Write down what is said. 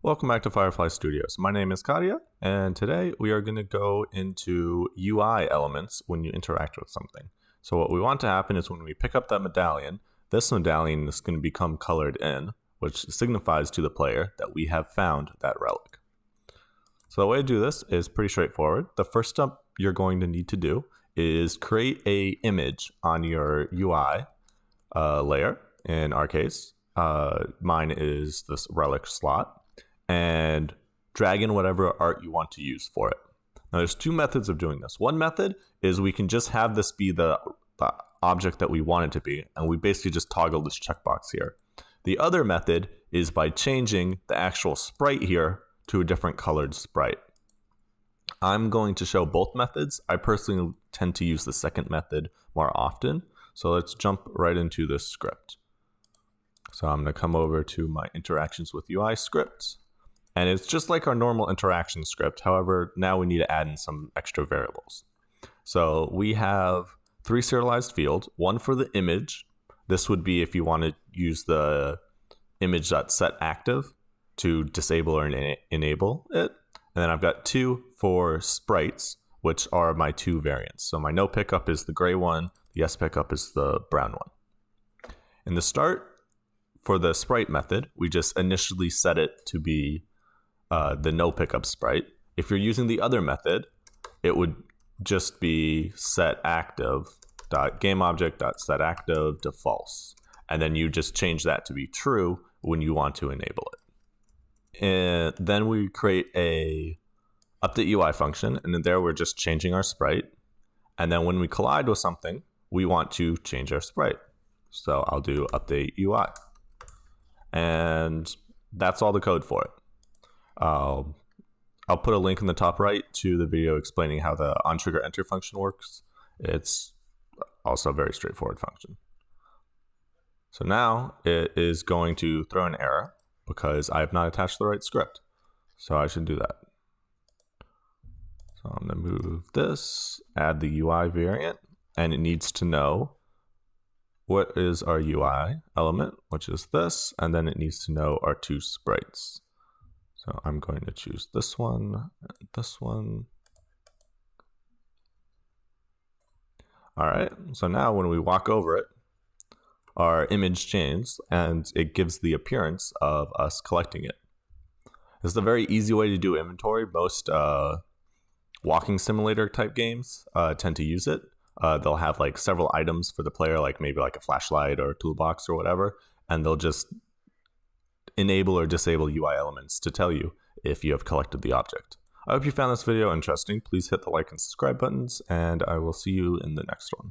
Welcome back to Firefly Studios. My name is Kadia, and today we are going to go into UI elements when you interact with something. So what we want to happen is when we pick up that medallion, this medallion is going to become colored in, which signifies to the player that we have found that relic. So the way to do this is pretty straightforward. The first step you're going to need to do is create an image on your UI layer. In our case, mine is this relic slot. And drag in whatever art you want to use for it. Now there's two methods of doing this. One method is we can just have this be the object that we want it to be, and we basically just toggle this checkbox here. The other method is by changing the actual sprite here to a different colored sprite. I'm going to show both methods. I personally tend to use the second method more often. So let's jump right into this script. So I'm going to come over to my interactions with UI script. And it's just like our normal interaction script. However, now we need to add in some extra variables. So we have 3 serialized fields, one for the image. This would be if you want to use the image.setActive to disable or enable it. And then I've got 2 for sprites, which are my 2 variants. So my no pickup is the gray one, the yes pickup is the brown one. In the start, for the sprite method, we just initially set it to be the no pickup sprite. If you're using the other method, it would just be setActive.gameObject.setActive to false. And then you just change that to be true when you want to enable it. And then we create a update UI function, and in there we're just changing our sprite. And then when we collide with something, we want to change our sprite. So I'll do update UI. And that's all the code for it. I'll put a link in the top right to the video explaining how the onTriggerEnter function works. It's also a very straightforward function. So now it is going to throw an error because I have not attached the right script. So I should do that. So I'm going to move this, add the UI variant, and it needs to know what is our UI element, which is this, and then it needs to know our 2 sprites. So I'm going to choose this one and this one. All right, so now when we walk over it, our image changes and it gives the appearance of us collecting it. This is a very easy way to do inventory. Most walking simulator type games tend to use it. They'll have like several items for the player, like maybe like a flashlight or a toolbox or whatever, and they'll just enable or disable UI elements to tell you if you have collected the object. I hope you found this video interesting. Please hit the like and subscribe buttons, and I will see you in the next one.